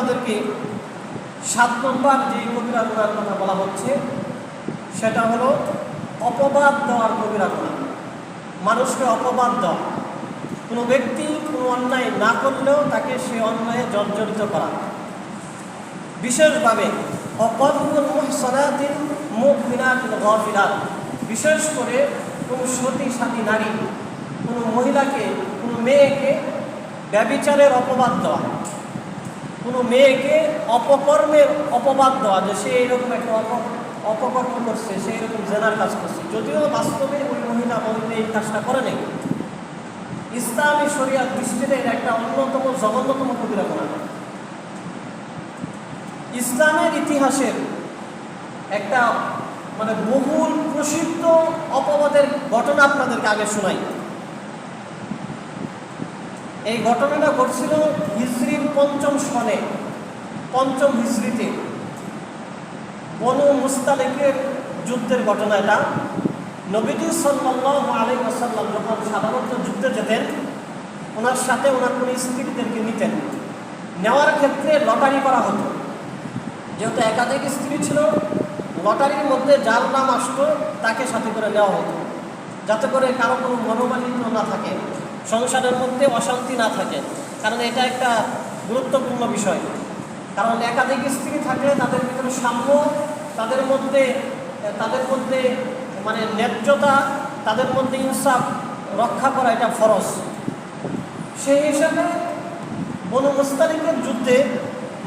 আপনাদেরকে 7 নম্বর যে কবিরা গুনার কথা বলা হচ্ছে সেটা হলো অপবাদ দেওয়ার কবিরা গুনাহ। মানুষকে অপবাদ দেওয়া, কোনো ব্যক্তি কোনো অন্যায় না করলেও তাকে সে অন্যায়ে জর্জরিত করা, বিশেষভাবে অকদুল মুহসানাতিল মুমিনাতিল গাফিলাত, বিশেষ করে কোনো সতী সাথী নারী, কোনো মহিলাকে, কোনো মেয়েকে ব্যভিচারের অপবাদ দেওয়া, কোনো মেয়েকে অপকর্মের অপবাদ দেওয়া যে সে এইরকম একটা অপকর্ম করছে, সে এরকম জেনার কাজ করছে, যদিও বাস্তবে ওই মহিলা এই কাজটা করে নেই। ইসলামী শরিয়াত দৃষ্টিতে এটা একটা অন্যতম জঘন্যতম কবিরা গুনাহ। ইসলামের ইতিহাসের একটা বহুল প্রসিদ্ধ অপবাদের ঘটনা আপনাদেরকে আগে শোনাই। এই ঘটনাটা ঘটছিল হিজরির ৫ম সনে, ৫ম হিজরিতে বনু মুস্তালিকের যুদ্ধের ঘটনা। এটা নবীজি সাল্লাল্লাহু আলাইহি ওয়াসাল্লাম যখন সাধারণত যুদ্ধে যেতেন, ওনার সাথে ওনার কোনো স্ত্রীদেরকে নিতেন। নেওয়ার ক্ষেত্রে লটারি করা হতো, যেহেতু একাধিক স্ত্রী ছিল, লটারির মধ্যে যার নাম আসতো তাকে সাথে করে নেওয়া হতো, যাতে করে কারো কোনো মনোমালিন্য না থাকে, সংসারের মধ্যে অশান্তি না থাকে। কারণ এটা একটা গুরুত্বপূর্ণ বিষয়, কারণ একাধিক স্ত্রী থাকলে তাদের ভিতরে সাম্য, তাদের মধ্যে ন্যায্যতা, তাদের মধ্যে ইনসাফ রক্ষা করা এটা ফরজ। সেই হিসাবে বনু মুস্তালিকের যুদ্ধে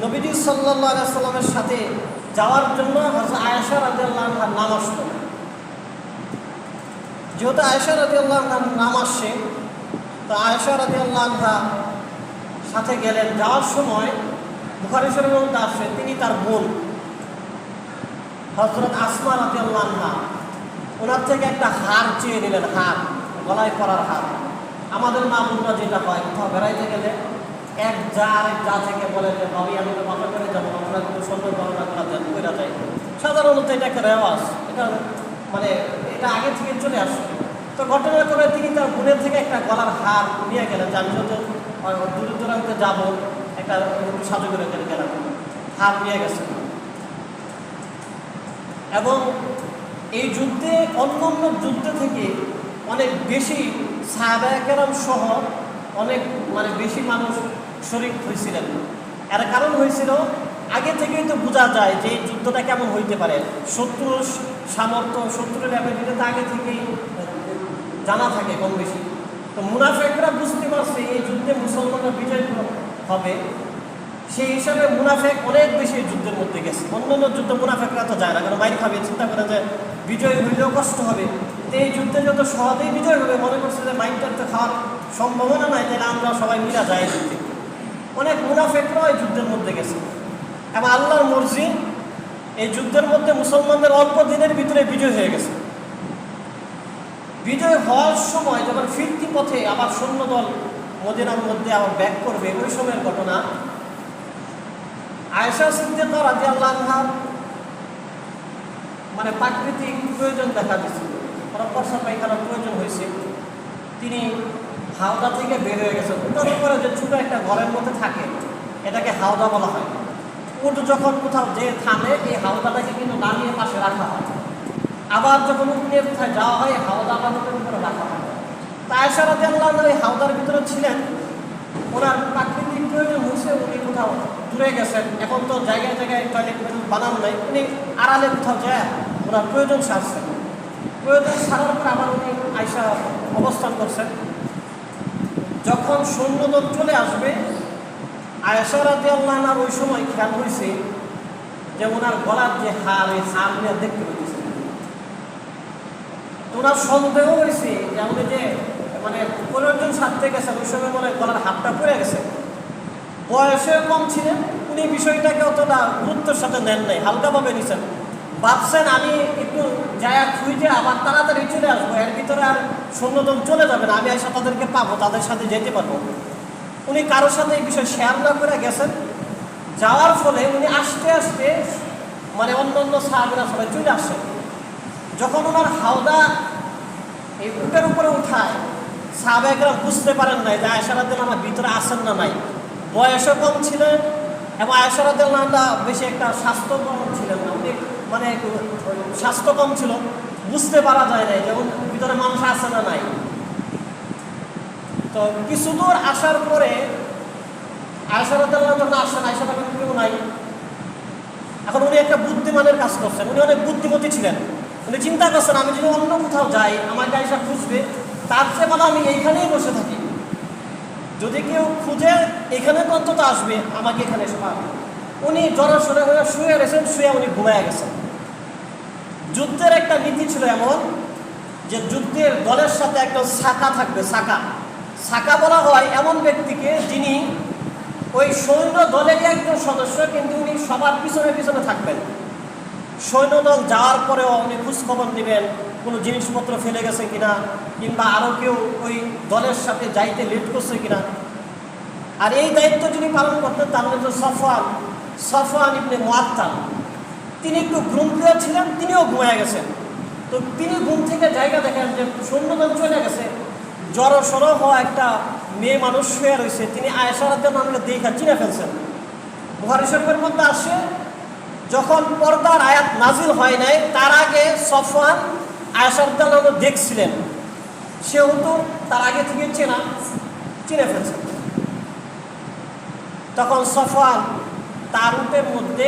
নবীজি সাল্লাল্লাহু আলাইহি ওয়াসাল্লামের সাথে যাওয়ার জন্য হযরত আয়েশা রাদিয়াল্লাহু আনহার নাম আসলো। যেহেতু আয়েশা রাদিয়াল্লাহু আনহার নাম আসছে, তো আয়েশা রাদিয়াল্লাহু আনহা সাথে গেলেন। যাওয়ার সময় বুখারী শরীফের মধ্যে আসছে তিনি তার বোন হযরত আসমা রাদিয়াল্লাহু আনহা ওনার থেকে একটা হার চেয়ে নিলেন, হার, গলায় পরার হার। আমাদের মা বোনরা যেটা হয়, কোথাও বেড়াইতে গেলে এক যা থেকে বলে যে ভাবি আমি তো মাথা করে যাবো, আমরা কিন্তু সুন্দর গণনা করা যায়। সাধারণত এটা একটা রেওয়াজ, এটা আগে থেকে চলে আসে। তো ঘটনা করে তিনি তার বোনের থেকে একটা গলার হার নিয়ে গেলেন, যে আমি যত দূর দূরান্তে যাবো একটা সাজু করে গেলাম, হার নিয়ে গেছেন। এবং এই যুদ্ধে অন্য যুদ্ধ থেকে অনেক বেশি সাহাবায়ে কেরাম সহ অনেক বেশি মানুষ শরীক হয়েছিলেন। এর কারণ হয়েছিল আগে থেকেই তো বোঝা যায় যে এই যুদ্ধটা কেমন হইতে পারে, শত্রুর সামর্থ্য, শত্রুর অ্যাবিলিটি তো আগে থেকেই জানা থাকে কম বেশি। তো মুনাফেকরা বুঝতে পারছে এই যুদ্ধে মুসলমানরা বিজয় হবে, সেই হিসাবে মুনাফেক অনেক বেশি যুদ্ধের মধ্যে গেছে। অন্যান্য যুদ্ধ মুনাফেকরা তো যায় না, কারণ মাইর খাবে, চিন্তা করে যে বিজয় হইলেও কষ্ট হবে। তো এই যুদ্ধে যত সহজেই বিজয় হবে মনে করছে যে মাইনটার তো খাওয়ার সম্ভাবনা নাই, তাহলে আমরা সবাই মিলা যায় যুদ্ধে। অনেক মুনাফেকরাও এই যুদ্ধের মধ্যে গেছে। এবং আল্লাহর মর্জি, এই যুদ্ধের মধ্যে মুসলমানদের অল্প দিনের ভিতরে বিজয় হয়ে গেছে। বিজয় হওয়ার সময় যখন ফিরতি পথে আবার সৈন্যদল মদিনার মধ্যে আবার ব্যাক করবে, ওই সময়ের ঘটনা। আয়েশা সিদ্দিকা রাদিয়াল্লাহু আনহা প্রাকৃতিক প্রয়োজন দেখা দিয়েছিল, প্রস্রাব পায়খানার প্রয়োজন হয়েছে। তিনি হাওদা থেকে বের হয়ে গেছেন। উঠার উপরে যে ছোটো একটা ঘরের মধ্যে থাকে, এটাকে হাওদা বলা হয়। উট যখন কোথাও যে থামে, এই হাওদাটাকে কিন্তু নামিয়ে পাশে রাখা হয়। আবার যখন উট নিয়ে কোথায় যাওয়া হয়, হাওদা আমাদের উপরে রাখা হয়। তা আয়েশা রাদিয়াল্লাহু আনহা এই হাওদার ভিতরে ছিলেন, ওনার প্রাকৃতিক প্রয়োজন হয়েছে, উনি কোথাও দূরে গেছেন। এখন তো জায়গায় জায়গায় টয়লেট বানানো নাই, উনি আড়ালে কোথাও যায় ওনার প্রয়োজন সারছেন। প্রয়োজন সারার পর আবার উনি আয়েশা অবস্থান করছেন। যখন সৈন্যদল চলে আসবে, আয়েশা রাদিয়াল্লাহু আনহার ওই সময় খেয়াল হয়েছে যে ওনার গলার যে হার, এই হার নিয়ে দেখতে পেয়েছে। তো ওনার সন্দেহ হয়েছে যে উনি যে প্রয়োজন সারতে গেছেন, ওই সময় গলার হাতটা পড়ে গেছে। বয়সে কম ছিলেন, উনি বিষয়টাকে অতটা গুরুত্বের সাথে নেন নাই, হালকাভাবে নিছেন। ভাবছেন আমি একটু জায়গা খুঁজে আবার তাড়াতাড়ি চলে আসবো, এর ভিতরে আর সৈন্যদল চলে যাবে না, আমি আয়েশা তাদেরকে পাবো, তাদের সাথে যেতে পারবো। উনি কারোর সাথে এই বিষয় শেয়ার না করে গেছেন। যাওয়ার ফলে উনি আস্তে আস্তে অন্য সাহাবীরা সবাই চলে আসছেন। যখন ওনার হাওদা এই উটের উপরে উঠায়, সাহাবায়ে কেরাম বুঝতে পারেন নাই যে আয়েশা রাদিয়াল্লাহু আনহা ভিতরে আসেন না নাই। বয়সও কম ছিলেন, এবং আয়েশা রাদিয়াল্লাহু আনহা বেশি একটা স্বাস্থ্যকম ছিলেন না, উনি মানে স্বাস্থ্য কম ছিল, বুঝতে পারা যায় নাই যেমন ভিতরে মানুষ আছে না নাই। তো কিছু দূর আসার পরে আয়েশা রাদিয়াল্লাহু আনহা আসেন, আয়েশা রাদিয়াল্লাহু কেউ নাই। এখন উনি একটা বুদ্ধিমানের কাজ করছেন, উনি অনেক বুদ্ধিমতী ছিলেন। উনি চিন্তা করছেন আমি যদি অন্য কোথাও যাই আমাকে আয়েশা খুঁজবে, তার চেয়ে ভালো আমি এইখানেই বসে থাকি, যদি কেউ খুঁজে এখানে তো অন্তত আসবে, আমাকে এখানে এসে পাবে। উনি জড়সড়ে হয়ে শুয়ে গেছেন, শুয়ে উনি ঘুমায় গেছেন। যুদ্ধের একটা নীতি ছিল এমন যে যুদ্ধের দলের সাথে একটা শাখা থাকবে, শাখা বলা হয় এমন ব্যক্তিকে যিনি ওই সৈন্য দলেরই একজন সদস্য, কিন্তু উনি সবার পিছনে পিছনে থাকবেন। সৈন্যদল যাওয়ার পরেও উনি খোঁজখবর নেবেন কোনো জিনিসপত্র ফেলে গেছে কিনা, কিংবা আরও কেউ ওই দলের সাথে যাইতে লেট করছে কিনা। আর এই দায়িত্ব যিনি পালন করতেন তার নাম হচ্ছে সফওয়ান ইবনে মুআত্তাল। তিনি একটু ঘুমপ্রিয় ছিলেন, তিনিও ঘুমায় গেছেন। তো তিনি ঘুম থেকে জায়গা দেখেন যে সৈন্যদল চলে গেছে, জড়সড় হওয়া একটা মেয়ে মানুষ শুয়ে রয়েছে। তিনি আয়েশা রাদিয়াল্লাহু আনহা দেখে চিনে ফেলছেন। বুখারী শরীফের মধ্যে আসে যখন পর্দার আয়াত নাজিল হয় নাই তার আগে সফওয়ান আয়েশা রাদিয়াল্লাহু আনহা দেখছিলেন, সেহেতু তার আগে থেকে চিনে ফেলছেন। তখন সফওয়ান তার উটের মধ্যে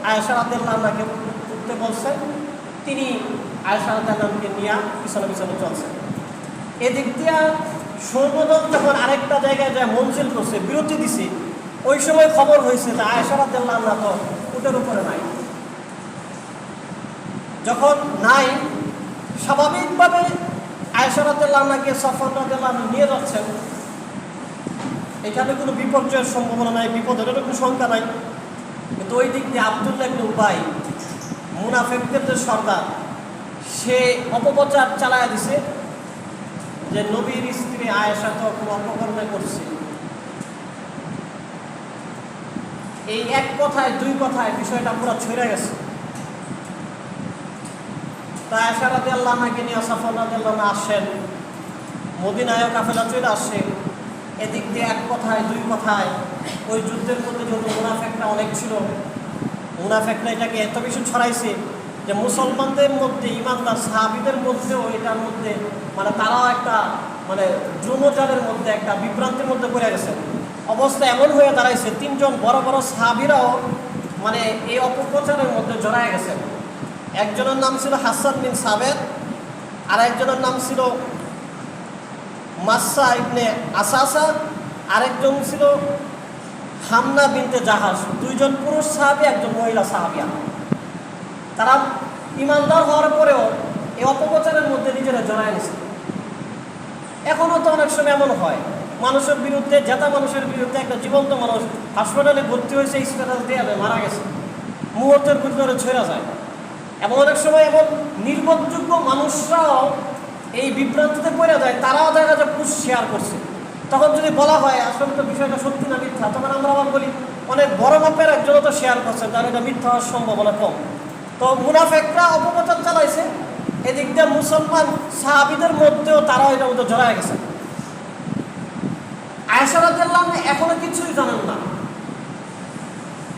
আয়েশা রাদিয়াল্লাহু আনহাকে উঠতে বলছেন, তিনি আয়েশা রাদিয়াল্লাহু আনহাকে নিয়ে পিছনে পিছনে চলছেন। এদিক দিয়া সৈন্যদল যখন আরেকটা জায়গায় যায় মঞ্জিল করছে, বিরতি দিছে, ওই সময় খবর হয়েছে যে আয়েশা রাদিয়াল্লাহু আনহা তো উটের উপরে নাই। যখন নাই, স্বাভাবিকভাবে আয়েশা রাদিয়াল্লাহু আনহাকে সফওয়ান রাদিয়াল্লাহু আনহু নিয়ে যাচ্ছেন। এখানে কোনো বিপর্যয়ের সম্ভাবনা নাই, বিপদের কোনো শঙ্কা নাই। কিন্তু ওই দিক দিয়ে আব্দুল্লাহ ইবনে উবাই, মুনাফিকদের যে সর্দার, সে অপপ্রচার চালায়া দিছে যে নবীর স্ত্রী আয়েশা তো খুব অপকর্মে করছে। এই এক কথায় দুই কথায় বিষয়টা পুরো ছড়ে গেছে। তা আয়েশা রাদিয়াল্লাহু আনহাকে নিয়ে সফওয়ান রাদিয়াল্লাহু আনহু আসেন, মদিনায় কাফেলা চলে আসে। এদিক দিয়ে এক কথায় দুই কথায় ওই যুদ্ধের মধ্যে যেহেতু মুনাফিকরা অনেক ছিল, মুনাফিকরা এটাকে এত বেশি ছড়াইছে যে মুসলমানদের মধ্যে, ইমানদার সাহাবীদের মধ্যেও এটার মধ্যে মানে তারাও একটা মানে দ্রুমজালের মধ্যে, একটা বিভ্রান্তির মধ্যে পড়ে গেছে। অবস্থা এমন হয়ে দাঁড়াইছে, তিনজন বড় বড় সাহাবীরাও মানে এই অপপ্রচারের মধ্যে জড়ায় গেছেন। একজনের নাম ছিল হাসান বিন সাবেত, আর একজনের নাম ছিল মাসা ইবনে আসাসা, আরেকজন ছিল হামনা বিনতে জাহাজ। দুইজন পুরুষ সাহাবী, একজন মহিলা সাহাবিয়া। তারা ইমানদার হওয়ার পরেও এই অপপ্রচারের মধ্যে নিজেরা জড়ায় নিছে। এখনও তো অনেক সময় এমন হয়, মানুষের বিরুদ্ধে, জেতা মানুষের বিরুদ্ধে একটা জীবন্ত মানুষ হাসপাতালে ভর্তি হয়েছে, স্ট্যাটাস দিয়ে মারা গেছে, মুহূর্তের ভিতরে ছড়া যায়। এবং অনেক সময় এমন নির্ভরযোগ্য মানুষরাও এই বিভ্রান্তিতে পড়ে যায়, তারাও দেখা যায় পোস্ট শেয়ার করছে। তখন যদি বলা হয় আসলে তো বিষয়টা সত্যি না মিথ্যা, তখন আমরা আবার বলি অনেক বড় মাপের একজনও তো শেয়ার করছেন, তাহলে এটা মিথ্যা হওয়ার সম্ভাবনা কম। তো মুনাফিকরা অপপ্রচার চালাইছে, এদিক দিয়ে মুসলমান সাহাবীদের মধ্যেও তারাও এটার মধ্যে জড়ায় গেছে। আয়েশা রাদিয়াল্লাহু আনহা এখনো কিছুই জানেন না,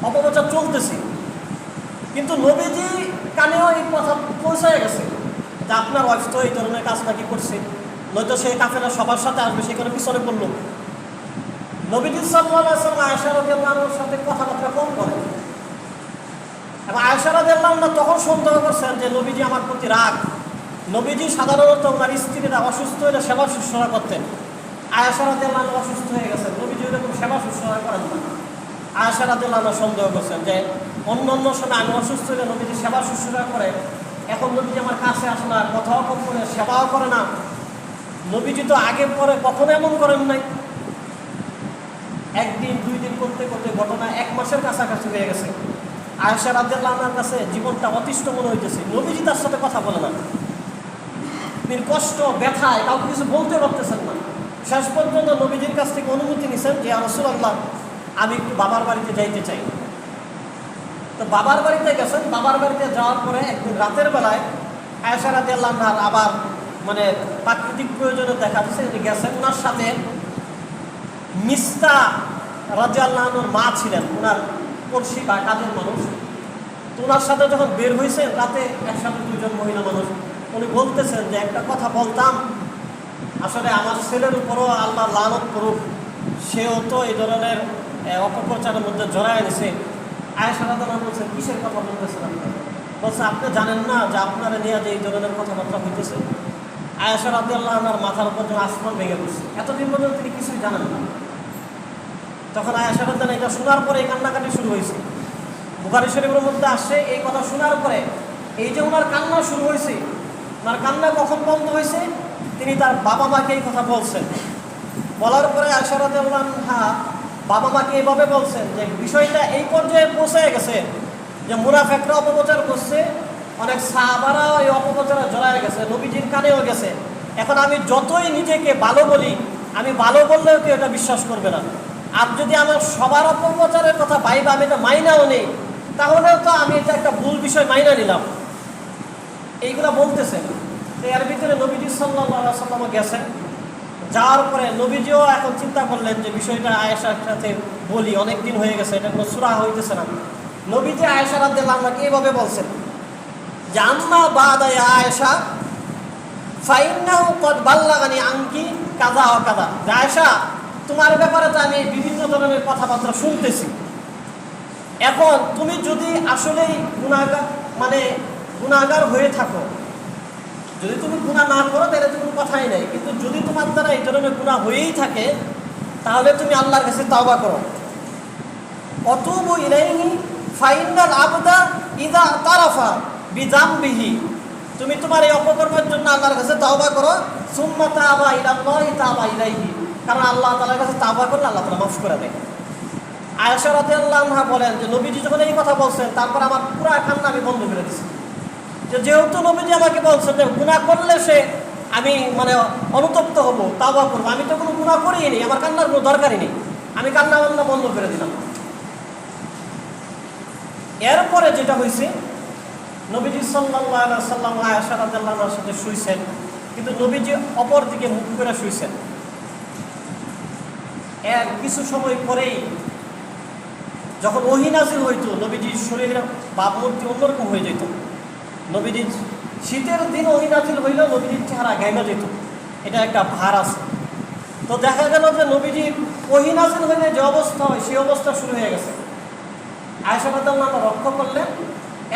অপপ্রচার চলতেছে। কিন্তু নবীজি কানেও এই কথা পৌঁছায় গেছে যে আপনার ওয়াইফ তো এই ধরনের কাজ নাকি করছে, নয়তো সে কাফেরা সবার সাথে আসবে, সেখানে পিছনে পড়ল। নবীজি সাল্লাল্লাহু আলাইহি ওয়াসাল্লাম আয়েশা রাদিয়াল্লাহু আনহার সাথে কথাবার্তা কম করেন, এবং আয়েশা রাদিয়াল্লাহু আনহা তখন সন্দেহ করছেন যে নবীজি আমার প্রতি রাগ। নবীজি সাধারণত ওনার স্ত্রীরা অসুস্থ হলে সেবা শুশ্রূষা করতেন। আয়েশা রাদিয়াল্লাহু আনহা অসুস্থ হয়ে গেছেন, নবীজি ওইরকম সেবা শুশ্রূষা করেন না। আয়েশা রাদিয়াল্লাহু আনহা সন্দেহ করছেন যে অন্য অন্য সময় আমি অসুস্থ হলে নবীজি সেবা শুশ্রূষা করে, এখন নবীজি আমার কাছে আসে না, কথাও কম করে, সেবাও করে না। নবীজি তো আগে পরে কখনো এমন করেন নাই। একদিন দুই দিন করতে করতে ঘটনা 1 মাসের কাছাকাছি হয়ে গেছে। আয়েশা রাদিয়াল্লাহু আনহার কাছে জীবনটা অতিষ্ঠ মনে হইতেছে, নবীজি তার সাথে কথা বলে না। তিনি কষ্ট ব্যথায় কাউকে কিছু বলতে পারতেছেন না। শেষ পর্যন্ত নবীজির কাছ থেকে অনুমতি নিছেন যে ইয়া রাসূলুল্লাহ, আমি একটু বাবার বাড়িতে যাইতে চাই। তো বাবার বাড়িতে গেছেন। বাবার বাড়িতে যাওয়ার পরে একদিন রাতের বেলায় আয়েশা রাদিয়াল্লাহু আনহার আবার মানে প্রাকৃতিক প্রয়োজনে দেখা যাচ্ছে যে গেছেন। ওনার সাথে মিস্তা রাদিয়াল্লাহু আনহুর মা ছিলেন, ওনার পড়শি বা কাজের মানুষ। তো ওনার সাথে যখন বের হয়েছেন রাতে, একসাথে দুজন মহিলা মানুষ, উনি বলতেছেন যে একটা কথা বলতাম, আসলে আমার ছেলের উপরও আল্লাহ লানত করুক, সেও তো এই ধরনের অপপ্রচারের মধ্যে জড়ায় গেছে। আয়েশা রাদিয়াল্লাহু আনহা বলছেন, কিসের কথা বলতেছেন আপনি? বলছে, আপনি জানেন না যে আপনারা নিয়ে যে এই ধরনের কথাবার্তা হইতেছে? আয়েশা রাদিয়াল্লাহু আনহার মাথার উপর যেন আসমান ভেঙে পড়ছে। এতদিন পর্যন্ত তিনি কিছুই জানেন না। তখন আয়েশা রাদিয়াল্লাহু আনহা এটা শোনার পরে এই কান্নাকাটি শুরু হয়েছে। বুখারী শরীফের মধ্যে আসছে, এই কথা শোনার পরে এই যে ওনার কান্না শুরু হয়েছে, ওনার কান্না কখন বন্ধ হয়েছে? তিনি তার বাবা মাকে এই কথা বলছেন। বলার পরে আয়েশা রাদিয়াল্লাহু আনহা বাবা মাকে এইভাবে বলছেন যে বিষয়টা এই পর্যায়ে পৌঁছে গেছে যে মুনাফিকরা অপপ্রচার করছে, অনেক সাহাবারা এই অপপ্রচারে জড়ায় গেছে, নবীজির কানেও গেছে। এখন আমি যতই নিজেকে ভালো বলি, আমি ভালো বললেও কেউ এটা বিশ্বাস করবে না। আর যদি আমার সবার অপপ্রচারের কথা ভাইবা আমি এটা মাইনাও নেই, তাহলেও তো আমি এটা একটা ভুল বিষয় মাইনা নিলাম। এইগুলা বলতেছেন। এর ভিতরে নবীজি সাল্লাল্লাহু আলাইহি ওয়াসাল্লাম গেছেন। যাওয়ার পরে নবীজিও এখন চিন্তা করলেন যে বিষয়টা আয়েশার সাথে বলি, অনেক দিন হয়ে গেছে, এটা কোনো সূরা হইতেছে না। নবীজি আয়েশা রাদিয়াল্লাহু আনহাকে এইভাবে বলছেন যে আম্মা বাদা ইয়া আয়েশা ফাইন্নাহু ক্বাদ বাল্লাগানি আনকি কাযা ওয়া কাযা। আয়েশা, তোমার ব্যাপারে তো আমি বিভিন্ন ধরনের কথাবার্তা শুনতেছি। এখন তুমি যদি আসলেই গুনাহগার হয়ে থাকো, যদি তুমি গুনাহ না করো তাহলে তো কোনো কথাই নাই, কিন্তু যদি তোমার দ্বারা এই ধরনের গুনাহ হয়েই থাকে তাহলে তুমি আল্লাহর কাছে তাওবা করো। অতুবু ইলাইহি ফাইন্নাল আবদা ইযা তারাফা বিযামবিহি। তুমি তোমার এই অপকর্মের জন্য আল্লাহর কাছে তাওবা করো। সুম্মা তাবা ইলাল্লাহি তাবা ইলাইহি, কারণ আল্লাহ তাআলার কাছে তাওবা করলে আল্লাহ তাআলা মাফ করে দেন। আয়েশা রাদিয়াল্লাহু আনহা বলেন যে নবীজি যখন এই কথা বলছেন, তারপর আমার পুরো কান্না আমি বন্ধ করে দিয়েছি। যেহেতু নবীজি আমাকে বলছেন যে গুনাহ করলে সে আমি অনুতপ্ত হব, তাওবা করবো, আমি তো কোনো গুনাহ করিই নি, আমার কান্নার কোনো দরকারই নেই, আমি কান্না বন্ধ করে দিলাম। এরপরে যেটা হয়েছে, নবীজি সাল্লাল্লাহু আলাইহি ওয়াসাল্লাম আয়েশা রাদিয়াল্লাহু আনহার সাথে শুইছেন, কিন্তু নবীজি অপর দিকে মুখ করে শুইছেন। এর কিছু সময় পরেই যখন ওহী নাযিল হইতো, নবীজির শরীরের ভাবমূর্তি অন্যরকম হয়ে যেত। নবীজির শীতের দিন ওহী নাযিল হইলেও নবীজির চেহারা ঘাইমা যেত, এটা একটা ভার আছে। তো দেখা গেল যে নবীজির ওহী নাযিল হইলে যে অবস্থা হয় সেই অবস্থা শুরু হয়ে গেছে। আয়েশা রাদিয়াল্লাহু আনহা লক্ষ্য করলেন,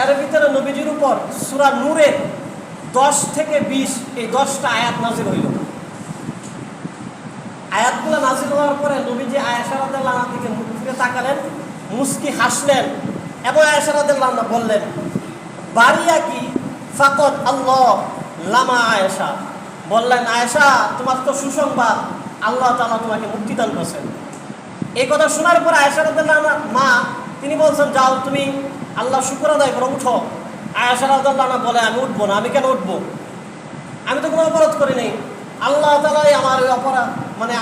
এর ভিতরে নবীজির উপর সূরা নূরের 10 থেকে 20 এই 10টা আয়াত নাযিল হইল। আয়াতগুলো নাযিল হওয়ার পরে নবীজি আয়েশা রাদিয়াল্লাহু আনহার দিকে মুখ ফিরে তাকালেন, মুস্কি হাসলেন এবং আয়েশা রাদিয়াল্লাহু আনহা বললেন, বারিয়া কি ফাকাত আল্লাহ লামা আয়েশা। বললেন, আয়েশা, তোমার তো সুসংবাদ, আল্লাহ তাআলা তোমাকে মুক্তি দান করেছেন। এই কথা শোনার পরে আয়েশা রাদিয়াল্লাহু আনহা মা তিনি বলছেন, যাও তুমি আল্লাহ শুকর আদায় করো, উঠো। আয়েশা রাদিয়াল্লাহু আনহা বলে, আমি উঠবো না। আমি কেন উঠবো? আমি তো কোনো অপরাধ করি নাই। আল্লাহ তাআলাই আমার ওই অপরাধ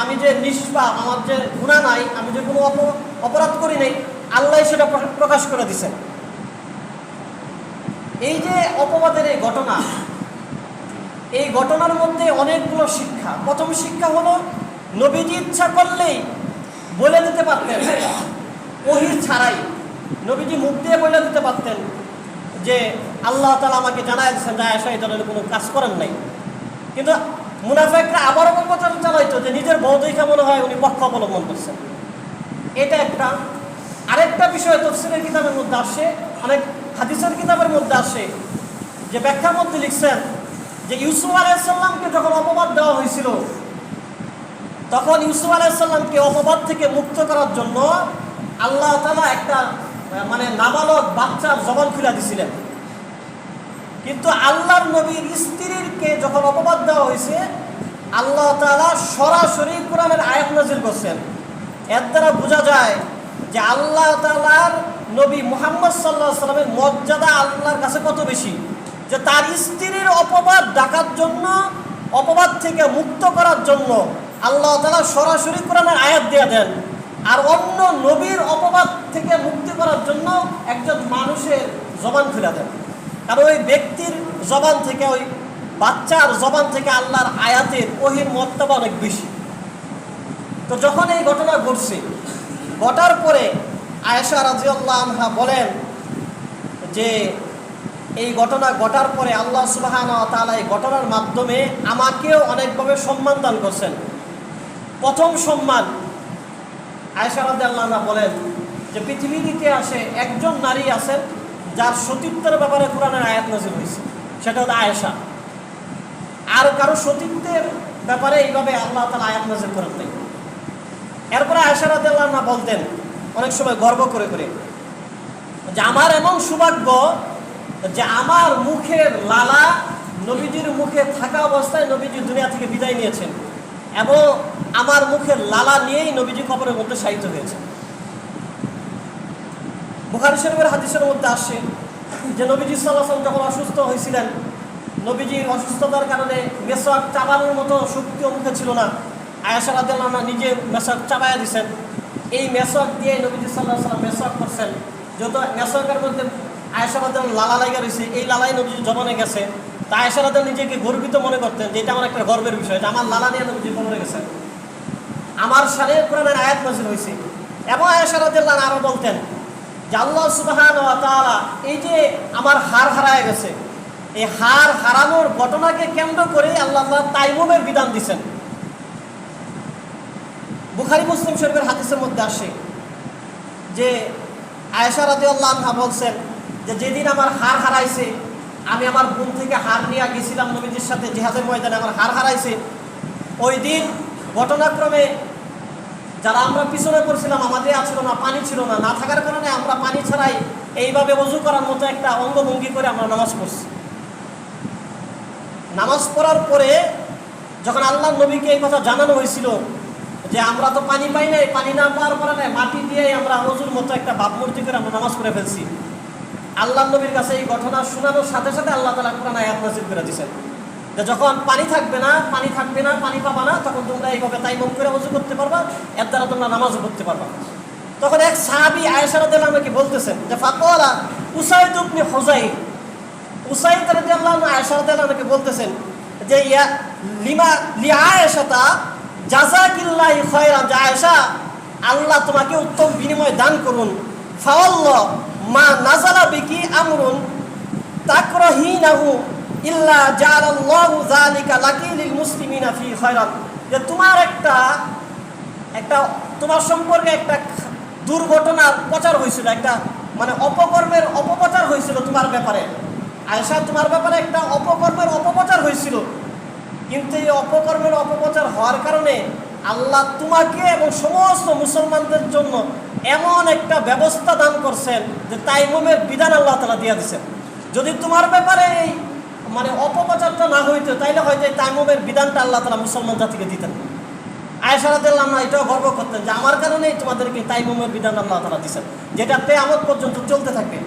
আমি যে নিষ্পাপ, আমার যে গুনাহ নাই, আমি যে কোনো অপরাধ করি নাই, আল্লাহ সেটা প্রকাশ করে দিয়েছেন। এই যে অপবাদের এই ঘটনা, এই ঘটনার মধ্যে অনেকগুলো শিক্ষা। প্রথম শিক্ষা হলো, নবীজি ইচ্ছা করলেই বলে দিতে পারতেন, ওহী ছাড়াই নবীজি মুখ দিয়ে বলে দিতে পারতেন যে আল্লাহ তাআলা আমাকে জানায় দিয়েছেন যে আয়েশা এই ধরনের কোনো কাজ করেন নাই। কিন্তু মুনাফিকরা আবার অপপ্রচার চালাইতো যে নিজের বউ দেখা মনে হয় উনি পক্ষ অবলম্বন করছেন। এটা একটা। আরেকটা বিষয় তাফসীরের কিতাবের মধ্যে আসে, অনেক হাদিসের কিতাবের মধ্যে আসে, যে ব্যাখ্যার মধ্যে লিখছেন যে ইউসুফ আলাইহিস সালামকে যখন অপবাদ দেওয়া হয়েছিল, তখন ইউসুফ আলাইহিস সালামকে অপবাদ থেকে মুক্ত করার জন্য আল্লাহ তাআলা একটা নাবালক বাচ্চার জবান খুলে দিয়েছিলেন। কিন্তু আল্লাহর নবীর স্ত্রীকে যখন অপবাদ দেওয়া হয়েছে, আল্লাহ তাআলা সরাসরি কোরআনের আয়াত নাযিল করছেন। এর দ্বারা বোঝা যায় যে আল্লাহ তাআলার নবী মুহাম্মদ সাল্লাল্লাহু আলাইহি ওয়াসাল্লামের মর্যাদা আল্লাহর কাছে কত বেশি, যে তার স্ত্রীর অপবাদ ঢাকার জন্য, অপবাদ থেকে মুক্ত করার জন্য আল্লাহ তাআলা সরাসরি কোরআনের আয়াত দিয়ে দেন, আর অন্য নবীর অপবাদ থেকে মুক্তি করার জন্য একজন মানুষের জবান খুলে দেন। কারণ ওই ব্যক্তির জবান থেকে, ওই বাচ্চার জবান থেকে আল্লাহর আয়াতের ওহীর মর্যাদা অনেক বেশি। তো যখন এই ঘটনা ঘটছে, ঘটার পরে আয়েশা রাদিয়াল্লাহু আনহা বলেন যে এই ঘটনা ঘটার পরে আল্লাহ সুবহানাহু ওয়া তাআলা এই ঘটনার মাধ্যমে আমাকেও অনেকভাবে সম্মান দান করছেন। প্রথম সম্মান, আয়েশা রাদিয়াল্লাহু আনহা বলেন যে পৃথিবীর ইতিহাসে একজন নারী আছেন যার সতীত্বের ব্যাপারে কোরআনের আয়াত নাযিল হয়েছে, সেটা হলো আয়েশা। আর কারো সতীত্বের ব্যাপারে এইভাবে আল্লাহ তাআলা আয়াত নাযিল করেন নাই। এরপরে আয়েশা রাদিয়াল্লাহু আনহা বলতেন অনেক সময় গর্ব করে করে যে আমার এমন সৌভাগ্য যে আমার মুখের লালা নবীজির মুখে থাকা অবস্থায় নবীজি দুনিয়া থেকে বিদায় নিয়েছেন এবং আমার মুখের লালা নিয়েই নবীজি কবরের মধ্যে শায়িত হয়েছে। বুখারী শরীফের হাদিসের মধ্যে আসে যে নবীজি সাল্লাল্লাহু আলাইহি ওয়াসাল্লাম যখন অসুস্থ হয়েছিলেন, নবীজির অসুস্থতার কারণে মেসওয়াক চাবানোর মতো শক্তিও মুখে ছিল না। আয়েশা রাদিয়াল্লাহু আনহা নিজে মেসওয়াক চাবায়া দিয়েছেন। এই মেসওয়াক দিয়ে নবীজি সাল্লাল্লাহু আলাইহি ওয়াসাল্লাম মেসওয়াক করছেন। যত মেসওয়াকের মধ্যে আয়েশা রাদিয়াল্লাহু লালা লাগা রয়েছে, এই লালাই নবীজি জমানে গেছে। তা আয়েশা রাদিয়াল্লাহু নিজেকে গর্বিত মনে করতেন যে এটা আমার একটা গর্বের বিষয় যে আমার লালা নিয়ে নবীজি কবরে গেছেন, আমার সাথে কোরআনের আয়াত নাযিল হয়েছে। এবং আয়েশা রাদিয়াল্লাহু আনহা আরো বলতেন যে আল্লাহ সুবহানাহু ওয়া তাআলা এই যে আমার হার হারায় গেছে, এই হার হারানোর ঘটনাকে কেন্দ্র করে আল্লাহ তাইমুমের বিধান দিয়েছেন। বুখারী মুসলিম শরীফের হাদিসের মধ্যে আসে যে আয়েশা রাদিয়াল্লাহু আনহা বলছেন যে যেদিন আমার হার হারাইছে, আমি আমার বোন থেকে হার নিয়ে গেছিলাম নবীজির সাথে জিহাদের ময়দানে, আমার হার হারাইছে। ওই দিন ঘটনাক্রমে যারা আমরা পিছনে পড়ছিলাম, আমাদের ছিল না, পানি ছিল না, না থাকার কারণে আমরা পানি ছাড়াই এইভাবে ওযু করার মতো একটা অঙ্গভঙ্গি করে আমরা নামাজ পড়ছি। নামাজ পড়ার পরে যখন আল্লাহ নবীকে এই কথা জানানো হয়েছিল যে আমরা তো পানি পাই নাই, পানি না পাওয়ার কারণে মাটি দিয়ে আমরা ওযুর মতো একটা ভাবমূর্তি করে আমরা নামাজ পড়ে ফেলছি, আল্লাহ নবীর কাছে এই ঘটনা শোনানোর সাথে সাথে আল্লাহ তাআলা কোরআন আয়াত নাযিল করে দিয়েছেন যে যখন পানি থাকবে না, পানি পাবা না, তখন তোমরা এইভাবে তাইমুম করে ওযু করতে পারবা, এর দ্বারা তোমরা নামাজও পড়তে পারবা। তখন এক সাহাবী আয়েশা রাদিয়াল্লাহু আনহাকে বলতেছেন যে ফাকালা উসাইদ ইবনে হুযাইর, উসাইদ রাদিয়াল্লাহু আনহু আয়েশা রাদিয়াল্লাহু আনহাকে বলতেছেন যে ইয়া লিমা লি আয়েশাতা জাযাকিল্লাহি খায়রান, যে আয়েশা আল্লাহ তোমাকে উত্তম বিনিময় দান করুন। ফাওয়াল্লাহ মা নাযালা বিকি আমরুন তাকরাহিনাহু ইল্লা জাআলাল্লাহু যালিকা লাকি লিল মুসলিমিনা ফি খায়রান, যে তোমার একটা তোমার সম্পর্কে একটা দুর্ঘটনার প্রচার হয়েছিল, একটা মানে অপকর্মের অপপ্রচার হয়েছিল তোমার ব্যাপারে। আয়েশা, তোমার ব্যাপারে একটা অপকর্মের অপপ্রচার হয়েছিল, কিন্তু এই অপকর্মের অপপ্রচার হওয়ার কারণে আল্লাহ তোমাকে এবং সমস্ত মুসলমানদের জন্য এমন একটা ব্যবস্থা দান করছেন যে তাইমুমের বিধান আল্লাহ তাআলা দিয়ে দিয়েছেন। যদি তোমার ব্যাপারে এই মানে অপপ্রচারটা না হইতো তাইলে হয়তো এই তাইমুমের বিধানটা আল্লাহ তাআলা মুসলমান জাতিকে দিতেন। আয়েশা রাদিয়াল্লাহু আনহা এটাও গর্ব করতেন যে আমার কারণেই তোমাদেরকে তাইমুমের বিধান আল্লাহ তাআলা দিয়েছেন, যেটা কিয়ামত পর্যন্ত চলতে থাকবে।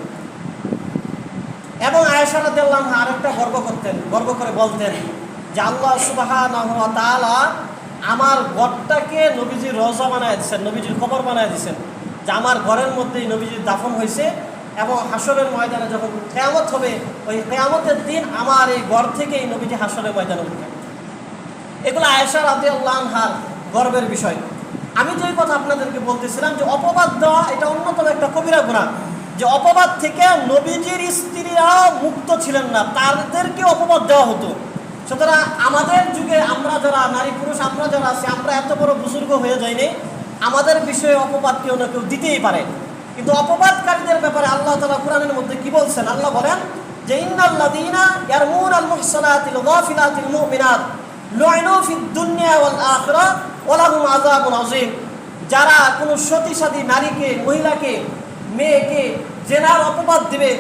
এবং আয়েশা রাদিয়াল্লাহু আনহা আরেকটা গর্ব করে বলতেন যে আল্লাহ সুবহানাহু ওয়া তাআলা আমার ঘরটাকে নবীজির রওজা বানায় দিয়েছেন, নবীজির কবর বানায় দিয়েছেন, যে আমার ঘরের মধ্যেই নবীজির দাফন হয়েছে এবং হাসরের ময়দানে যখন কিয়ামত হবে, ওই কিয়ামতের দিন আমার এই ঘর থেকেই নবীজি হাসরের ময়দানে উঠবেন। এগুলো আয়েশা রাদিয়াল্লাহু আনহার গর্বের বিষয়। আমি যে কথা আপনাদেরকে বলতেছিলাম যে অপবাদ দেওয়া এটা অন্যতম একটা কবিরা গুনাহ, যে অপবাদ থেকে নবীজির স্ত্রীরা মুক্ত ছিলেন না, তাদেরকে অপবাদ দেওয়া হতো। সুতরাং আমাদের যুগে আমরা যারা নারী পুরুষ আমরা যারা আছি, আমরা এত বড় বুজুর্গ হয়ে যাইনি, আমাদের বিষয়ে অপবাদ কেউ না কেউ দিতেই পারে। কিন্তু অপবাদকারীদের ব্যাপারে আল্লাহ তাআলা কোরআনের মধ্যে কি বলছেন? আল্লাহ বলেন যে ইন্নাল্লাযীনা ইয়ারমুনাল মুহসানাতিল গাফিলাতিল মুমিনাত লুইনু ফিদ দুনিয়া ওয়াল আখিরাহ ওয়া লাহুম আযাবুন আযীম, যারা কোনো সতীসাধী নারীকে, মহিলাকে, মেয়েকে জেনার অপবাদ দিবে,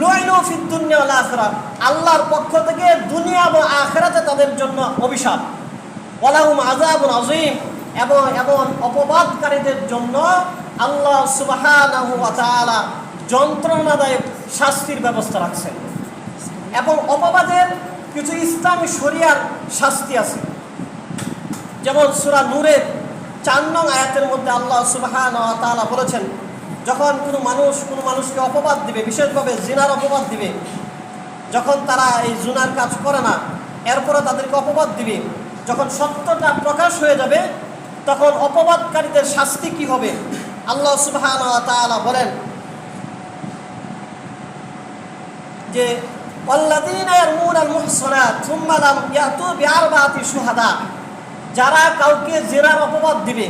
লুইনু ফিদ দুনিয়া ওয়াল আখিরাহ, আল্লাহর পক্ষ থেকে দুনিয়া এবং আখিরাতে তাদের জন্য অভিশাপ, ওয়া লাহুম আযাবুন আযীম, এবং অপবাদকারীদের জন্য আল্লাহ সুবহানাহু ওয়া তাআলা যন্ত্রণাদায়ক শাস্তির ব্যবস্থা রাখছেন। এবং অপবাদের কিছু ইসলামী শরিয়ার শাস্তি আছে, যেমন সূরা নূরের 4 নং আয়াতের মধ্যে আল্লাহ সুবহানাহু ওয়া তাআলা বলেছেন, যখন কোনো মানুষকে অপবাদ দিবে, বিশেষভাবে জিনার অপবাদ দিবে, যখন তারা এই জিনার কাজ করে না এরপরে তাদেরকে অপবাদ দিবে, যখন সত্যটা প্রকাশ হয়ে যাবে তখন অপবাদকারীদের শাস্তি কি হবে? আল্লাহ সুবহানাহু ওয়া তাআলা বলেন যে ওয়াল্লাযীনা ইয়ারমুনাল মুহসানাত সুম্মা লাম ইয়াতু বিআরবাতি শুহাদা, যারা কাউকে জিনার অপবাদ দিবে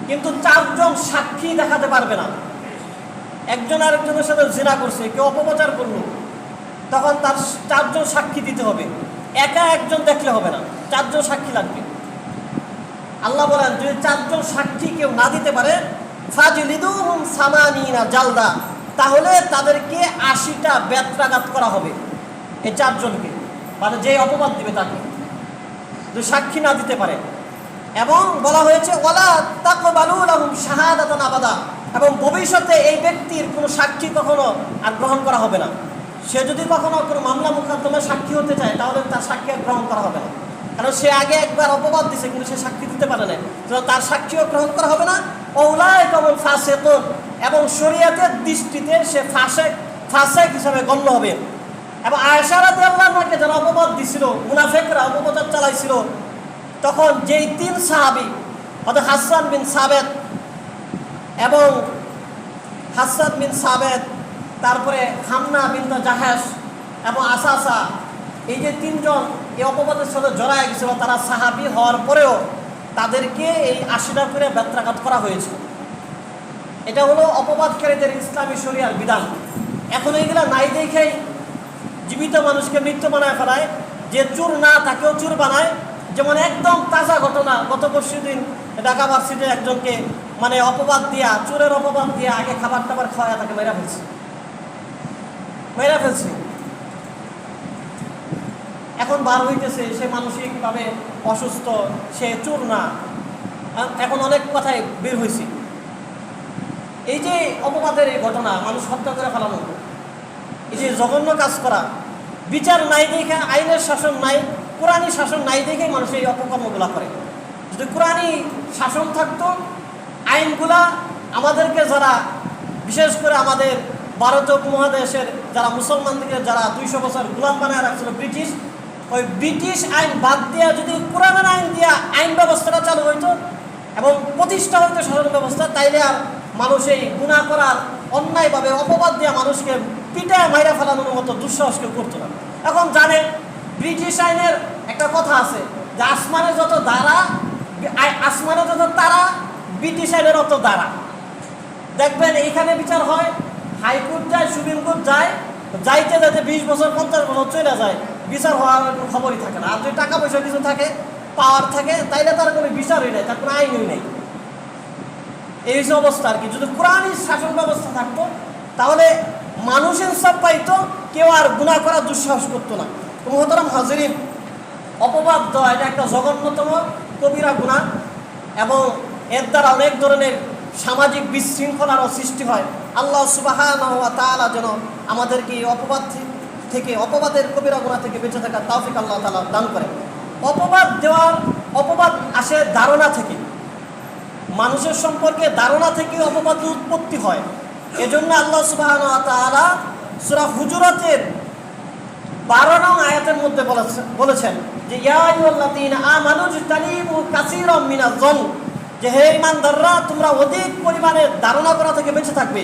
কিন্তু 4 জন সাক্ষী দেখাতে পারবে না। একজন আরেকজনের সাথে জিনা করছে, কেউ অপপ্রচার করলো, তখন তার 4 জন সাক্ষী দিতে হবে। একা একজন দেখলে হবে না, 4 জন সাক্ষী লাগবে। আল্লাহ বলেন যদি 4 জন সাক্ষী কেউ না দিতে পারে ফাজলিদুহুম সামানিনা জালদা, তাহলে তাদেরকে 80টা বেত্রাঘাত করা হবে এই 4 জনকে, মানে যে অপবাদ দিবে তাকে, যদি সাক্ষী না দিতে পারে। এবং বলা হয়েছে ওয়ালা তাকবালু লাহুম শাহাদাতান আবাদা, এবং ভবিষ্যতে এই ব্যক্তির কোনো সাক্ষী কখনো আর গ্রহণ করা হবে না। সে যদি কখনো কোনো মামলা মোকদ্দমায় সাক্ষী হতে চায় তাহলে তার সাক্ষী আর গ্রহণ করা হবে না, কারণ সে আগে একবার অপবাদ দিছে কিন্তু সে সাক্ষী দিতে পারে না, তার সাক্ষীও গ্রহণ করা হবে না। ওউলাইকা হুমুল ফাসিকুন, এবং শরীয়তের দৃষ্টিতে সে ফাসিক হিসাবে গণ্য হবে। এবং আয়েশা রাদিয়াল্লাহু আনহাকে যারা অপবাদ দিছিল, মুনাফিকরা অপপ্রচার চালাইছিল, তখন যেই 3 সাহাবী অর্থাৎ হাসান বিন সাবেত এবং তারপরে হামনা বিনতে জাহাশ এবং আসাসা, এই যে 3 জন এই অপবাদের সাথে জড়ায় গেছিল, তারা সাহাবী হওয়ার পরেও তাদেরকে এই 80টা করে বেত্রাঘাত করা হয়েছে। এটা হলো অপবাদকারীদের ইসলামী শরিয়ার বিধান। এখন এইগুলা নাই দেখেই জীবিত মানুষকে মৃত্যু বানায় ফেলায়, যে চোর না তাকেও চোর বানায়। যেমন একদম তাজা ঘটনা, গত পরশুদিন ঢাকা ভার্সিটিতে একজনকে মানে অপবাদ দিয়া, চোরের অপবাদ দিয়া আগে খাবার টাবার খাওয়া তাকে মেরা ফেলছে। এখন বার হইতেছে সে মানসিকভাবে অসুস্থ, সে চোর না, এখন অনেক কথাই বের হয়েছে। এই যে অপবাদের এই ঘটনা, মানুষ হত্যা করে ফেলানো, এই যে জঘন্য কাজ করা, বিচার নাই দেখে, আইনের শাসন নাই, কোরআনী শাসন নাই দেখেই মানুষ এই অপকর্মগুলা করে। যদি কোরআনী শাসন থাকতো, আইনগুলা আমাদেরকে যারা, বিশেষ করে আমাদের ভারত উপমহাদেশের যারা মুসলমানদেরকে যারা 200 বছর গোলাম বানায় রাখছিল ব্রিটিশ, ওই ব্রিটিশ আইন বাদ দিয়া যদি কোরআনের আইন দিয়া আইন ব্যবস্থাটা চালু হইতো এবং প্রতিষ্ঠা হইতো শাসন ব্যবস্থা, তাইলে আর মানুষ এই গুনাহ করার অন্যায়ভাবে অপবাদ দিয়া মানুষকে পিটায় মাইরা ফেলানোর মতো দুঃসাহস কেউ করতো না। এখন জানে ব্রিটিশ আইনের একটা কথা আছে যে আসমানে যত তারা ব্রিটিশ আইনের অত দ্বারা। দেখবেন এইখানে বিচার হয়, হাইকোর্ট যায়, সুপ্রিম কোর্ট যায়, যাইতে 20 বছর 50 বছর চলে যায়, বিচার হওয়ার কোনো খবরই থাকে না। আর যদি টাকা পয়সা কিছু থাকে, পাওয়ার থাকে, তাইলে তার কোনো বিচারই নেই, তার কোনো আইনই নেই। এই হচ্ছে অবস্থা আর কি। যদি কোরআনী শাসন ব্যবস্থা থাকতো তাহলে মানুষ ইনসাফ পাইতো, কেউ আর গুনাহ করার দুঃসাহস করতো না। মুহতারাম হাজিরিন, অপবাদ দেওয়া এটা একটা জঘন্যতম কবিরা গুনাহ, এবং এর দ্বারা অনেক ধরনের সামাজিক বিশৃঙ্খলারও সৃষ্টি হয়। আল্লাহ সুবহানাহু ওয়া তাআলা যেন আমাদেরকে এই অপবাদ থেকে, অপবাদের কবিরা গুনাহ থেকে বেঁচে থাকার তৌফিক আল্লাহ তাআলা দান করে। অপবাদ আসে ধারণা থেকে, মানুষের সম্পর্কে ধারণা থেকে অপবাদের উৎপত্তি হয়। এজন্য আল্লাহ সুবহানাহু ওয়া তাআলা সূরা হুজুরাতের 12 নং আয়াতের মধ্যে বলেছেন যে ইয়া আইয়ুহাল্লাযীনা আমানু ইজতানিবু কাসীরাম মিনাজ যন, যে হে ঈমানদাররা তোমরা অধিক পরিমাণে ধারণা করা থেকে বেঁচে থাকবে।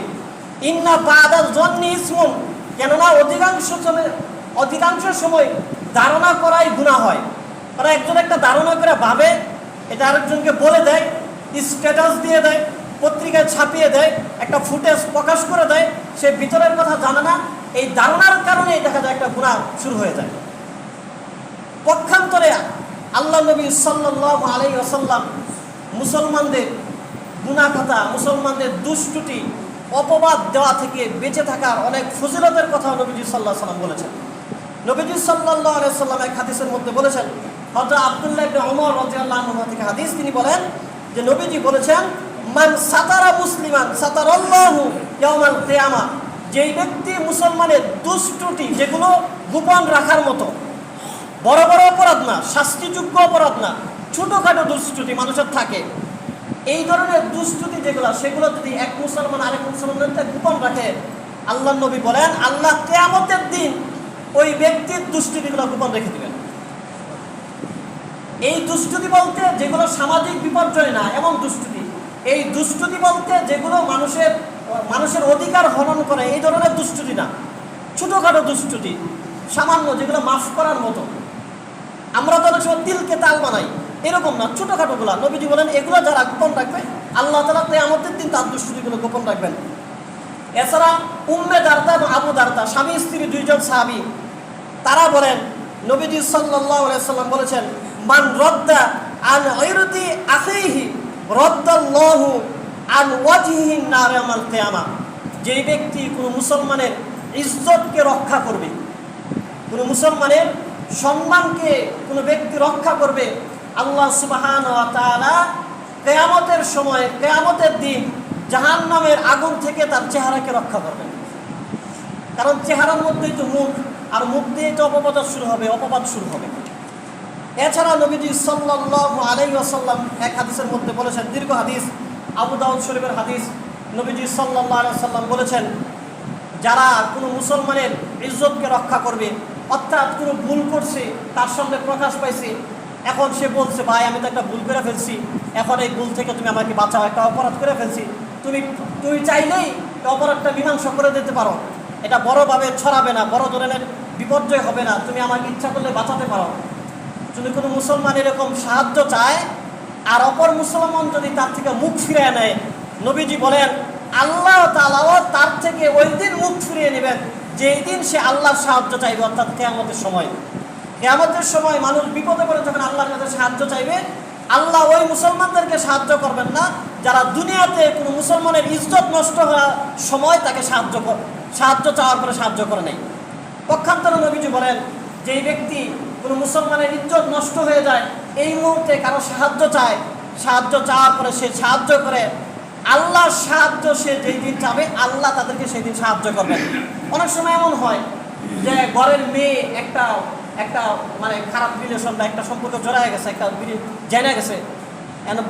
ইন্না বা'দাল যন্নি ইসমুন, কেননা অধিকাংশ সময় ধারণা করাই গুনাহ হয়। কারণ একজন একটা ধারণা করে ভাবে, এটা আরেকজনকে বলে দেয়, স্ট্যাটাস দিয়ে দেয়, পত্রিকায় ছাপিয়ে দেয়, একটা ফুটেজ প্রকাশ করে দেয়, সে ভিতরের কথা জানে না। এই ধারণার কারণেই দেখা যায় একটা গুনাহ শুরু হয়ে যায়। পক্ষান্তরে আল্লাহ নবী সাল্লাল্লাহু আলাইহি ওয়াসাল্লাম মুসলমানদের গুনাহ কথা, মুসলমানদের দুষ্টুটি, অপবাদ দেওয়া থেকে বেঁচে থাকার অনেক ফজিলতের কথা নবীজি সাল্লাল্লাহু আলাইহি ওয়াসাল্লাম বলেছেন। নবীজি সাল্লাল্লাহু আলাইহি ওয়াসাল্লাম এক হাদিসের মধ্যে বলেছেন, হযরত আব্দুল্লাহ ইবনে ওমর রাদিয়াল্লাহু আনহু থেকে হাদিস, তিনি বলেন যে নবীজি বলেছেন মান সাতারা মুসলিমান সাতারাল্লাহু ইয়াউমাল কিয়ামা, যেই ব্যক্তি মুসলমানের দুষ্টুটি, যেগুলো গোপন রাখার মতো, বড় বড় অপরাধ না, শাস্তিযোগ্য অপরাধ না, ছোটখাটো দুষ্টুটি মানুষের থাকে, এই ধরনের দুষ্টুটি যেগুলো, সেগুলো যদি এক মুসলমান আরেক মুসলমানের গোপন রাখে, আল্লাহ নবী বলেন আল্লাহ কিয়ামতের দিন ওই ব্যক্তির দুষ্টুটিগুলো গোপন রেখে দিবেন। এই দুষ্টুটি বলতে যেগুলো সামাজিক বিপর্যয় না, এমন দুষ্টুটি, এই দুষ্টুটি বলতে যেগুলো মানুষের অধিকার হনন করে এই ধরনের দুষ্টুটি না, ছোটোখাটো দুষ্টুটি, সামান্য, যেগুলো মাফ করার মতো। আমরা তো অনেক সময় তিলকে তাল বানাই, এরকম না, ছোটোখাটোগুলা। নবীজি বলেন এগুলো যারা গোপন রাখবে আল্লাহ তাআলা কিয়ামতের দিন তার দুষ্টুটিগুলো গোপন রাখবেন। এছাড়া উম্মে দারদা এবং আবু দারদা, স্বামী স্ত্রী দুইজন সাহাবী, তারা বলেন নবীজি সাল্লাল্লাহু আলাইহি সাল্লাম বলেছেন, মান রাদ্দা আন ইরদি আখিহি রাদ্দাল্লাহু আন ওয়াজহিহি নার ইয়াউমাল কিয়ামাহ। যেই ব্যক্তি কোনো মুসলমানের ইজ্জতকে রক্ষা করবে, কোনো মুসলমানের সম্মানকে কোনো ব্যক্তি রক্ষা করবে, আল্লাহ সুবহানাহু ওয়া তাআলা কিয়ামতের সময়, কিয়ামতের দিন জাহান্নামের আগুন থেকে তার চেহারাকে রক্ষা করবেন। কারণ চেহারার মধ্যেই তো মুখ, আর মুখ দিয়ে তো অপবাদ শুরু হবে। এছাড়া নবীজি সাল্লাল্লাহু আলাইহি ওয়াসাল্লাম এক হাদিসের মধ্যে বলেছেন, দীর্ঘ হাদিস, আবু দাউদ শরীফের হাদিস, নবীজি সাল্লাল্লাহু আলাইহি ওয়াসাল্লাম বলেছেন, যারা কোনো মুসলমানের ইজ্জতকে রক্ষা করবে, অর্থাৎ কোনো ভুল করছে, তার সামনে প্রকাশ পাইছে, এখন সে বলছে, ভাই আমি তো একটা ভুল করে ফেলছি, এখন এই ভুল থেকে তুমি আমাকে বাঁচাও, একটা অপরাধ করে ফেলছি, তুমি চাইলেই অপরাধটা মীমাংসা করে দিতে পারো, এটা বড়ভাবে ছড়াবে না, বড় ধরনের বিপর্যয় হবে না, তুমি আমাকে ইচ্ছা করলে বাঁচাতে পারো। যদি কোনো মুসলমান এরকম সাহায্য চায় আর অপর মুসলমান যদি তার থেকে মুখ ফিরিয়ে নেয়, নবীজি বলেন আল্লাহ তাআলাও তার থেকে ওই দিন মুখ ফিরিয়ে নেবেন যেই দিন সে আল্লাহর সাহায্য চাইবে, অর্থাৎ কিয়ামতের সময়। কিয়ামতের সময় মানুষ বিপদে পড়ে যখন আল্লাহর কাছে সাহায্য চাইবে, আল্লাহ ওই মুসলমানদেরকে সাহায্য করবেন না যারা দুনিয়াতে কোনো মুসলমানের ইজ্জত নষ্ট হওয়ার সময় তাকে সাহায্য চাওয়ার পরে সাহায্য করে নেই। পক্ষান্তরে নবীজি বলেন, যেই ব্যক্তি কোনো মুসলমানের ইজ্জত নষ্ট হয়ে যায়, এই মুহূর্তে কারো সাহায্য চায়, সাহায্য চাওয়ার পরে সে সাহায্য করে, আল্লাহর সাহায্য সে যেই দিন চাবে আল্লাহ তাদেরকে সেই দিন সাহায্য করবেন। অনেক সময় এমন হয় যে ঘরের মেয়ে একটা মানে খারাপ রিলেশন বা একটা সম্পর্ক জড়ায় গেছে, একটা জেনে গেছে,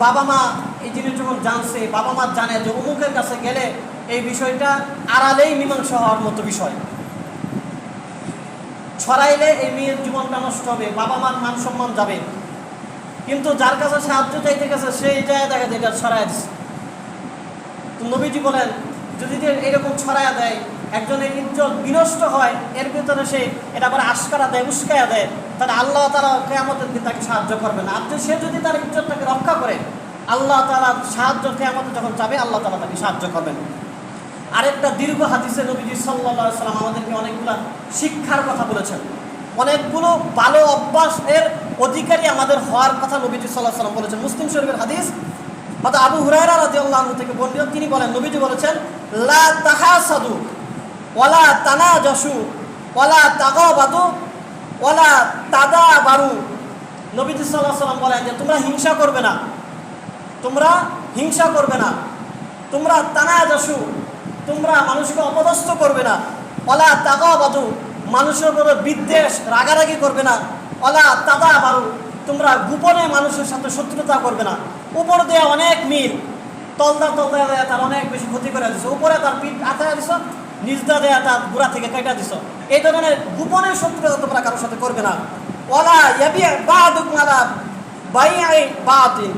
বাবা মা এই জিনিস যখন জানছে, বাবা মা জানে যে অমুকের কাছে গেলে এই বিষয়টা আড়ালেই মীমাংসা হওয়ার মতো বিষয়, ছড়াইলে এই মেয়ের জীবনটা নষ্ট হবে, বাবা মার মান সম্মান যাবে। কিন্তু যার কাছে সাহায্য চাইতে গেছে সেই জায়গায় দেখা যায় এটা ছড়াই দিচ্ছে। তো নবীজি বলেন, যদি এরকম ছড়াইয়া দেয়, একজনের ইজ্জত বিনষ্ট হয়, এর ভিতরে সে এটা আবার আশকারা দেয়, উস্কায়া দেয়, তাহলে আল্লাহ তাআলা কিয়ামতের দিন তাকে সাহায্য করবে না। আর সে যদি তার ইজ্জতটাকে রক্ষা করে, আল্লাহ তাআলা সাহায্য কিয়ামতে যখন যাবে আল্লাহ তাআলা তাকে সাহায্য করবেন। আরেকটা দীর্ঘ হাদিসে নবীজি সাল্লাল্লাহু আলাইহি ওয়াসাল্লাম আমাদেরকে অনেকগুলো শিক্ষার কথা বলেছেন, অনেকগুলো ভালো অভ্যাসের অধিকারী আমাদের হওয়ার কথা নবীজি সাল্লাল্লাহু আলাইহি ওয়াসাল্লাম বলেছেন। মুসলিম শরীফের হাদিস, হযরত আবু হুরায়রা রাদিয়াল্লাহু আনহু থেকে বর্ণিত, তিনি বলেন, নবীজি বলেছেন, লা তাহাসাদু ওয়ালা তানাজাসু ওয়ালা তাগাবাদু ওয়ালা তাদাবারু। নবীজি সাল্লাল্লাহু আলাইহি ওয়াসাল্লাম বলেন যে তোমরা হিংসা করবে না, তোমরা তানাজাসু, তোমরা মানুষকে অপদস্থ করবে না, ওয়ালা তাগাবাদু, মানুষের উপর বিদ্বেষ রাগারাগি করবে না, ওয়ালা তাদাবারু, তোমরা গোপনে মানুষের সাথে শত্রুতা করবে না। উপর দিয়ে অনেক মিল, তলদা দেয়া তার অনেক বেশি ক্ষতি করে দিছো, উপরে তার পিঠ আথায়া দিছো, নিজদা দেয়া তার গোড়া থেকে কেটে দিছো, এই ধরনের গোপনে শত্রুতা তোমরা কারোর সাথে করবে না। ওয়ালা ইয়াবিউ বা'দুকুম আলা বাই'i বাতিন,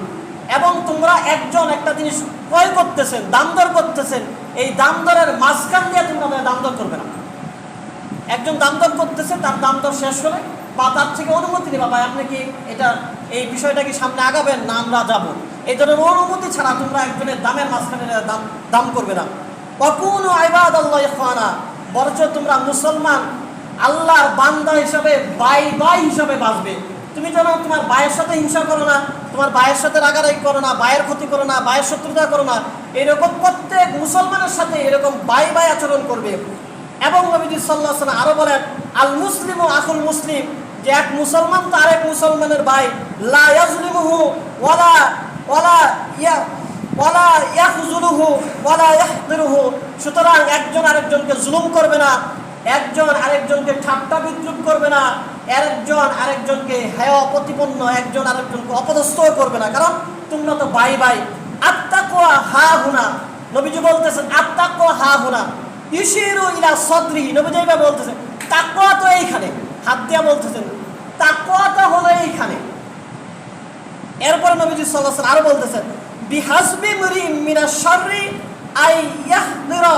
এবং তোমরা একজন একটা জিনিস ক্রয় করতেছেন, দাম দর করতেছেন, এই দাম দরের মাঝখান দিয়ে তোমরা দাম দর করবে না। একজন দাম দর করতেছে, তার দাম দর শেষ হলে বা তার থেকে অনুমতি নেবা, ভাই আপনি কি এই বিষয়টা কি সামনে আগাবেন না আমরা যাবো, এই ধরনের অনুমতি ছাড়া তোমরা একজনের দামের মাঝখানে দাম করবে না। ওয়াকুনু ইবাদাল্লাহি ইখওয়ানা, বরঞ্চ তোমরা মুসলমান আল্লাহর বান্দা হিসাবে ভাই হিসাবে বাঁচবে। তুমি যেন তোমার ভাইয়ের সাথে হিংসা করো না, তোমার ভাইয়ের সাথে রাগারাগি করো না, ভাইয়ের ক্ষতি করো না, ভাইয়ের শত্রুতা করো না, এরকম প্রত্যেক মুসলমানের সাথে এরকম ভাই আচরণ করবে। এবং নবীজি সাল্লাল্লাহু আলাইহি ওয়াসাল্লাম আরো বলেন, আল মুসলিমু আখুল মুসলিম, যে এক মুসলমান তো আরেক মুসলমানের ভাই, লা ইয়াজলিমুহু ওয়ালা ইয়াখযুলুহু ওয়ালা ইয়াহদিরুহু, সুতরাং একজন আরেকজনকে জুলুম করবে না, একজন আরেকজনকে ঠাট্টা বিদ্রুপ করবে না, একজন আরেকজনকে হেয় প্রতিপন্ন, একজন আরেকজনকে অপদস্থ করবে না, কারণ তোমরা তো ভাই। আত্তাকওয়া হাহুনা, নবীজি বলতেছেন আত্তাকওয়া হাহুনা ইউশিরু ইলা সাদরিহি, নবীজি এইভাবে বলতেছেন তাকওয়া তো এইখানে, হাত দিয়া বলতেছেন তাকওয়াটা হলো এইখানে। এরপরে নবীজি সাল্লাল্লাহু আলাইহি ওয়াসাল্লাম আরো বলতেছেন, বিহাসবি মুরিম মিনাশ শাররি আই ইয়াহদিরা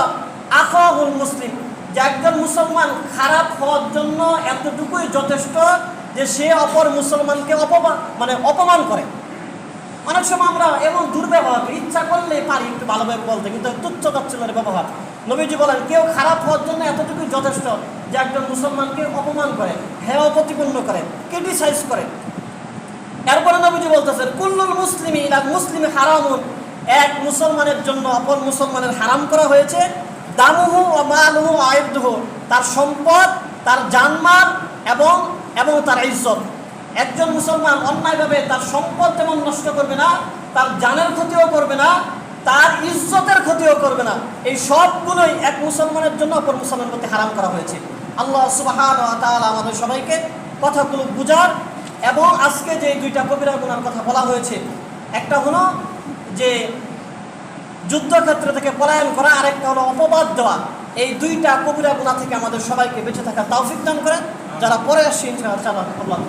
আখাহুল মুসলিম, যে একজন মুসলমান খারাপ হওয়ার জন্য এতটুকুই যথেষ্ট যে সে অপর মুসলমানকে অপমান করে। অনেক সময় আমরা এমন দুর্ব্যবহার, ইচ্ছা করলে পারি একটু ভালোভাবে বলতে, কিন্তু তুচ্ছ তাচ্ছিল্যের ব্যবহার। নবীজি বলেন কেউ খারাপ হওয়ার জন্য এতটুকুই যথেষ্ট যে একজন মুসলমানকে অপমান করে, হেয় প্রতিপন্ন করে, ক্রিটিসাইজ করে। এরপরে নবীজি বলতেছেন কুল্লুল মুসলিমি ইলা মুসলিমি হারামুন, এক মুসলমানের জন্য অপর মুসলমানের হারাম করা হয়েছে দামুহু ওয়া মালুহু ওয়া ইরদুহু, তার সম্পদ, তার জানমাল এবং তার ইজ্জত। একজন মুসলমান অন্যায়ভাবে তার সম্পদ যেমন নষ্ট করবে না, তার জানের ক্ষতিও করবে না, তার ইজ্জতের ক্ষতিও করবে না। এই সবগুলোই এক মুসলমানের জন্য অপর মুসলমানের প্রতি হারাম করা হয়েছে। আল্লাহ সুবহানাহু ওয়া তাআলা আমাদের সবাইকে কথাগুলো বুঝার, এবং আজকে যে দুইটা কবিরা গুনার কথা বলা হয়েছে, একটা হলো যে যুদ্ধক্ষেত্র থেকে পলায়ন করা, আরেকটা হলো অপবাদ দেওয়া, এই দুইটা কবিরা গুনাহ থেকে আমাদের সবাইকে বেঁচে থাকার তৌফিক দান করেন। যারা পরে আসছে ইনশাআল্লাহ আল্লাহ